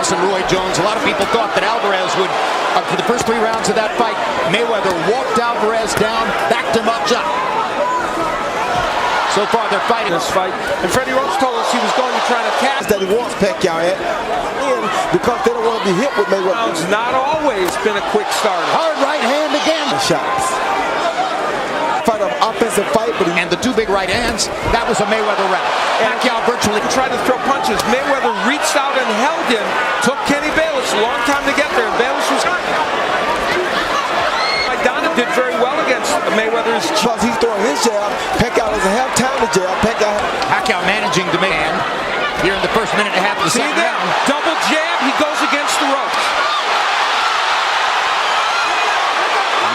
boxing, Roy Jones. A lot of people thought that Alvarez would, for the first 3 rounds of that fight, Mayweather walked Alvarez down, backed him up, shot. So far, they're fighting this fight. And Freddie Roach told us he was going to try to catch that he wants Pacquiao at, and because they don't want to be hit with Mayweather. It's not always been a quick starter. Hard right hand again. Shots. Fight of offensive fight, but and the 2 big right hands. That was a Mayweather round. Pacquiao virtually tried to throw punches. Mayweather reached out and held him. Took Kenny Bayless a long time to get there. Bayless was. Donna did very well against Mayweather's. Because he's throwing his jab. Pacquiao doesn't have time to jab. Pacquiao managing to make hand here in the first minute and a half of the second round. Double jab. He goes against the ropes.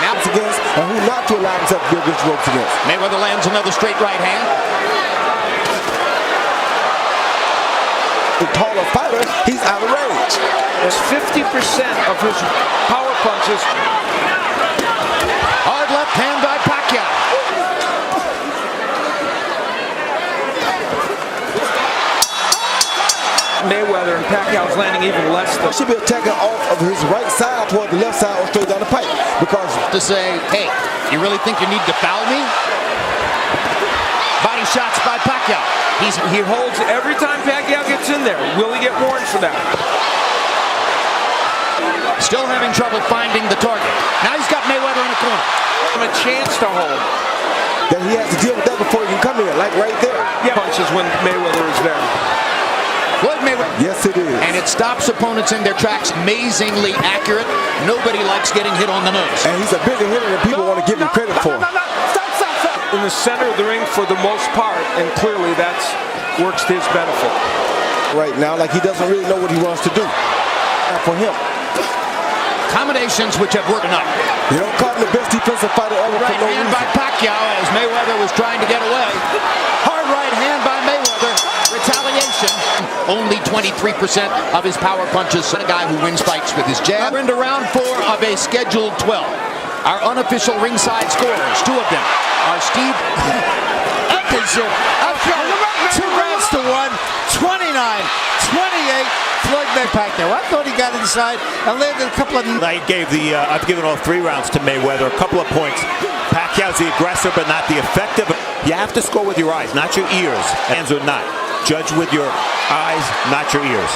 Now it's against, and who not to allow himself to be against ropes against. Mayweather lands another straight right hand. The taller fighter, he's out of range. There's 50% of his power punches. Hard left hand by Pacquiao. Mayweather and Pacquiao's landing even less. Should be attacking off of his right side toward the left side or straight down the pipe. Because to say, hey, you really think you need to foul me? Body shots by Pacquiao. He holds every time Pacquiao gets in there. Will he get warned for that? Still having trouble finding the target. Now he's got Mayweather in the corner. A chance to hold. Then he has to deal with that before he can come in, like right there. Yeah, punches when Mayweather is there. Floyd Mayweather. Yes, it is. And it stops opponents in their tracks. Amazingly accurate. Nobody likes getting hit on the nose. And he's a bigger hitter than people want to give him credit for. In the center of the ring for the most part, and clearly that works to his benefit. Right now, like he doesn't really know what he wants to do. For him. Combinations which have worked enough. You don't call him the best defensive fighter ever. Right for no hand reason. by Pacquiao as Mayweather was trying to get away. Hard right hand by Mayweather. Retaliation. Only 23% of his power punches. A guy who wins fights with his jab. We're into round 4 of a scheduled 12. Our unofficial ringside scorers, 2 of them, are Steve up front, 2 rounds to 1, 29-28. Floyd Pacquiao. I thought he got inside and landed a couple of. I gave I've given all 3 rounds to Mayweather. A couple of points. Pacquiao's the aggressor, but not the effective. You have to score with your eyes, not your ears. Hands or not. Judge with your eyes, not your ears.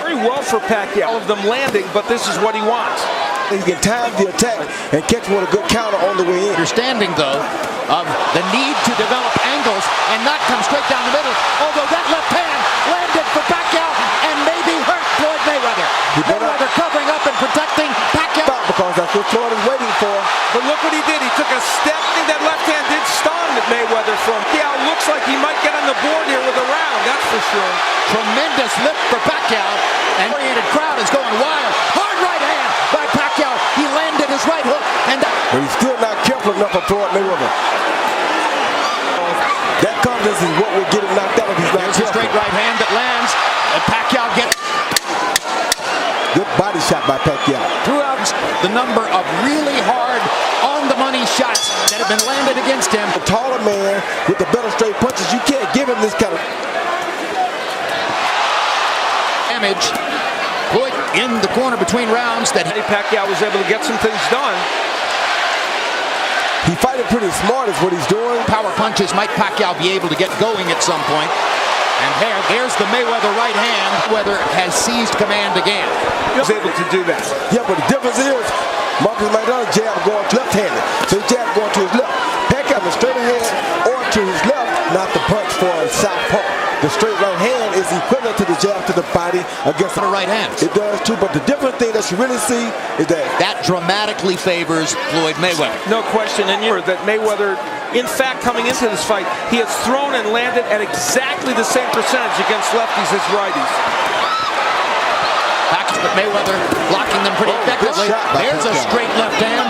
Very well for Pacquiao. All of them landing, but this is what he wants. He can time the attack and catch him with a good counter on the way in. Understanding, though, of the need to develop angles and not come straight down the middle. Although that left hand landed for Pacquiao and maybe hurt Floyd Mayweather. Mayweather covering up and protecting Pacquiao. Because that's what Floyd is waiting for. But look what he did. He took a step. I think that left hand did stun Mayweather from. Pacquiao looks like he might get on the board here with a round. That's for sure. Tremendous lift for Pacquiao. And the oriented crowd is going wild. Hard right hand by Pacquiao. He landed his right hook. And but he's still not careful enough for Floyd Mayweather. That confidence is what will get him knocked out if he's not there's careful. a straight right hand that lands. And Pacquiao gets. Good body shot by Pacquiao. Throughout the number of really hard, on-the-money shots that have been landed against him. A taller man with the better straight punches, you can't give him this kind of damage. Floyd in the corner between rounds. That Manny Pacquiao was able to get some things done. He's fighting pretty smart is what he's doing. Power punches might Pacquiao be able to get going at some point. And there's the Mayweather right hand. Mayweather has seized command again. He was able to do that. Yeah, but the difference is Marcus McDonald's jab going left-handed. So his jab going to his left. Pacquiao is straight ahead or to his left, not the punch for a southpaw. The straight right hand is equivalent to the jab to the body against the right hand. It does too, but the different thing that you really see is that dramatically favors Floyd Mayweather. No question, and you're that Mayweather, in fact, coming into this fight, he has thrown and landed at exactly the same percentage against lefties as righties. But Mayweather blocking them pretty effectively. There's a straight left hand.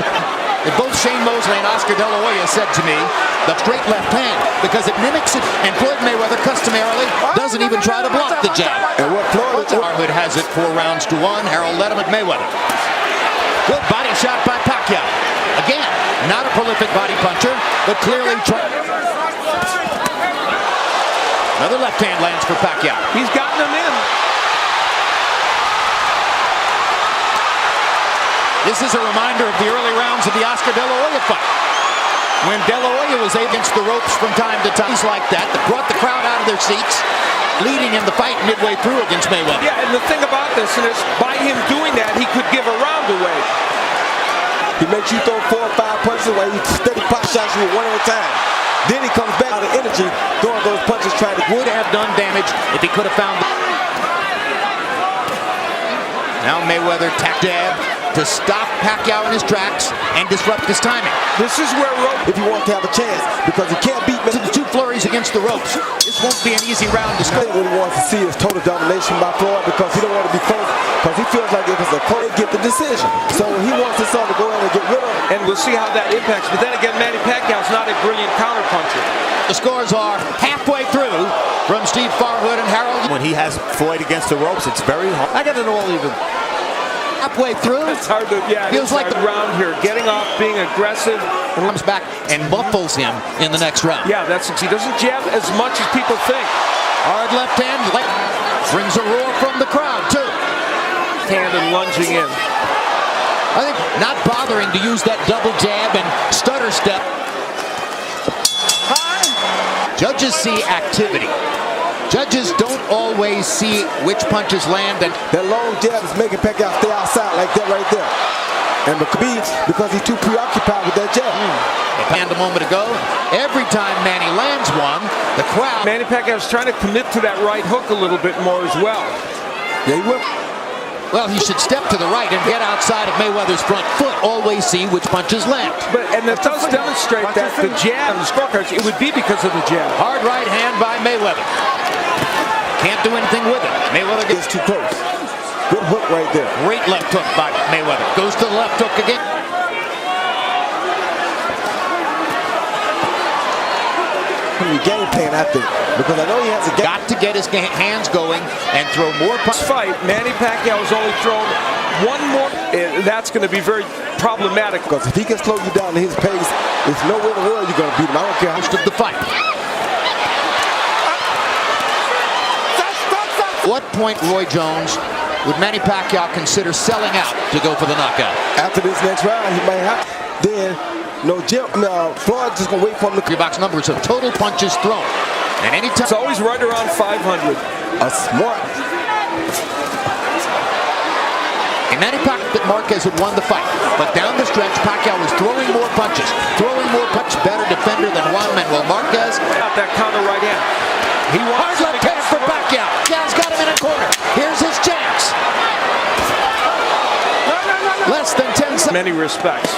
And both Shane Mosley and Oscar De La Hoya said to me, the straight left hand, because it mimics it, and Floyd Mayweather customarily doesn't even try to block the jab. And what Floyd Harwood has it 4 rounds to 1. Harold led him at Mayweather. Good body shot by Pacquiao. Again, not a prolific body puncher, but clearly another left hand lands for Pacquiao. He's gotten him in. This is a reminder of the early rounds of the Oscar De La Hoya fight, when De La Hoya was against the ropes from time to time. He's like that brought the crowd out of their seats, leading in the fight midway through against Mayweather. Yeah, and the thing about this is, by him doing that, he could give a round away. He makes you throw 4 or 5 punches away. He steady pot shots you one at a time. Then he comes back out of energy, throwing those punches, trying to would have done damage if he could have found. Now Mayweather tack jab to stop Pacquiao in his tracks and disrupt his timing. This is where if you want to have a chance, because he can't beat me. To the 2 flurries against the ropes. This won't be an easy round to score. What he wants to see is total domination by Floyd, because he don't want to be close, because he feels like if it's a close, they get the decision. So he wants his son to go in and get rid of him. And we'll see how that impacts. But then again, Manny Pacquiao's not a brilliant counterpuncher. The scores are halfway through from Steve Farhood and Harold. When he has Floyd against the ropes, it's very hard. I got it all even. Halfway through. It's hard to, yeah, feels like the round here. Getting off, being aggressive. And comes back and muffles him in the next round. Yeah, he doesn't jab as much as people think. Hard left hand, brings a roar from the crowd too. Hand and lunging in. I think not bothering to use that double jab and stutter step. Judges see activity. Judges don't always see which punches land, and that long jab is making Pacquiao stay outside like that right there. And because he's too preoccupied with that jab. And a moment ago, every time Manny lands one, the crowd. Manny Pacquiao's trying to commit to that right hook a little bit more as well. Yeah, he will. Well, he should step to the right and get outside of Mayweather's front foot. Always see which punches land. And that does demonstrate that the jab on the scorecards, it would be because of the jab. Hard right hand by Mayweather. Can't do anything with it. Mayweather gets too close. Good hook right there. Great left hook by Mayweather. Goes to the left hook again. The game plan, I think, because I know he has a game. Got to get his hands going and throw more punches. Fight, Manny Pacquiao has only thrown one more. That's going to be very problematic. Because if he can slow you down to his pace, there's no way in the world you're going to beat him. I don't care how much of the fight. What point, Roy Jones, would Manny Pacquiao consider selling out to go for the knockout? After this next round, he might have. Then, Floyd just going to wait for him to. Your box numbers of total punches thrown. And anytime. It's always right around 500. A smart. And Manny Pacquiao, Marquez had won the fight. But down the stretch, Pacquiao was throwing more punches. Better defender than Juan Manuel Marquez. Got that counter right hand. He wants hard left hand for Pacquiao. Pacquiao's got him in a corner. Here's his chance. Less than 10 seconds. Many respects.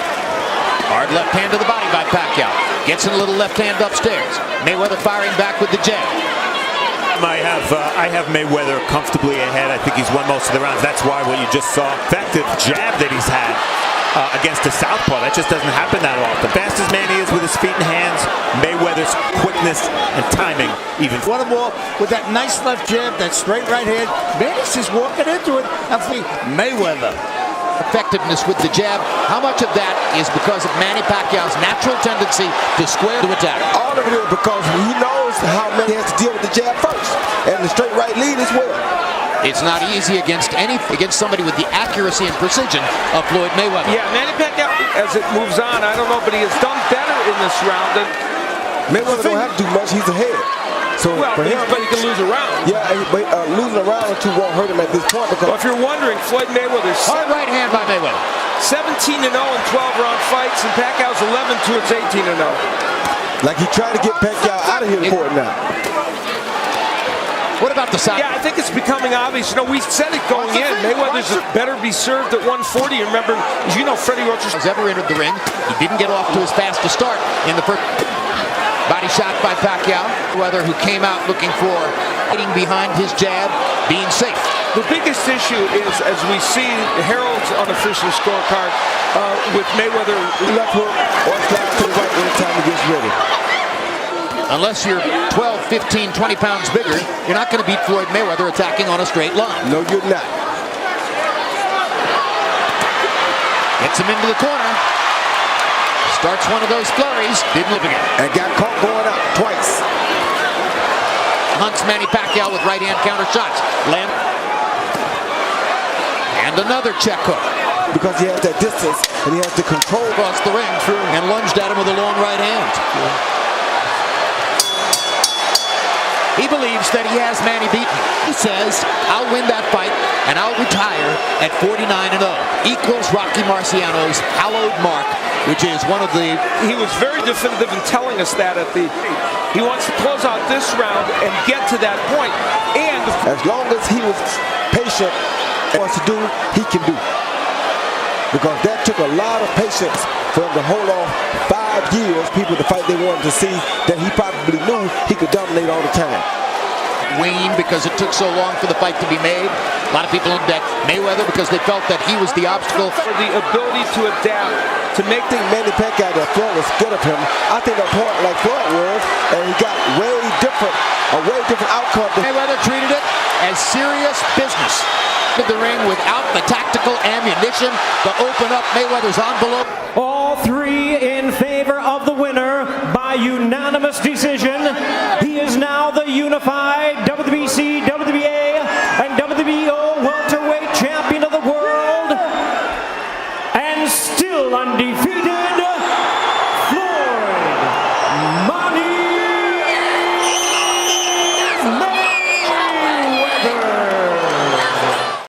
Hard left hand to the body by Pacquiao. Gets in a little left hand upstairs. Mayweather firing back with the jab. I have Mayweather comfortably ahead. I think he's won most of the rounds. That's why what you just saw, effective jab that he's had against the southpaw. That just doesn't happen that often. Fast as Manny is with his feet and hands, Mayweather's quickness and timing even. One more with that nice left jab, that straight right hand. Manny's just walking into it. I think Mayweather. Effectiveness with the jab. How much of that is because of Manny Pacquiao's natural tendency to square to attack? All of it is because he knows how Manny has to deal with the jab first, and the straight right lead as well. It's not easy against somebody with the accuracy and precision of Floyd Mayweather. Yeah, Manny Pacquiao, as it moves on, I don't know, but he has done better in this round than Mayweather don't have to do much. He's ahead. So well, for him, but he can lose a round. Yeah, but losing a round or two won't hurt him at this point. Because if you're wondering, Floyd Mayweather's hard right hand by Mayweather. 17-0 in 12-round fights, and Pacquiao's 11-2. It's 18-0. Like he tried to get Pacquiao out of here for it now. What about the side? Yeah, I think it's becoming obvious. We said it going in. Mayweather's better be served at 140. Remember, as you know, Freddie Roach has ever entered the ring. He didn't get off to his fastest start in the first. Body shot by Pacquiao. Mayweather, who came out looking for hitting behind his jab, being safe. The biggest issue is, as we see Harold's unofficial scorecard, with Mayweather left hook or slide to the right anytime he gets ready. Unless you're 12, 15, 20 pounds bigger, you're not going to beat Floyd Mayweather attacking on a straight line. No, you're not. Gets him into the corner. Starts one of those flurries. Didn't live again. And got caught going up twice. Hunts Manny Pacquiao with right hand counter shots. Land. And another check hook. because he has that distance and he has the control. Across the ring and lunged at him with a long right hand. He believes that he has Manny beaten. He says, I'll win that fight and I'll retire at 49-0. Equals Rocky Marciano's hallowed mark, which is one of the... He was very definitive in telling us that he wants to close out this round and get to that point. And as long as he was patient and wants to do, he can do. Because that took a lot of patience for him to hold off 5 years, people to fight they wanted to see, that he probably knew he could dominate all the time. Wane because it took so long for the fight to be made. A lot of people looked at Mayweather because they felt that he was the obstacle. For the ability to adapt, to make I think Manny Pacquiao, that Floyd was scared of him. I think that point like Floyd was, and he got a way different outcome. Mayweather treated it as serious business. The ring without the tactical ammunition to open up Mayweather's envelope. Oh,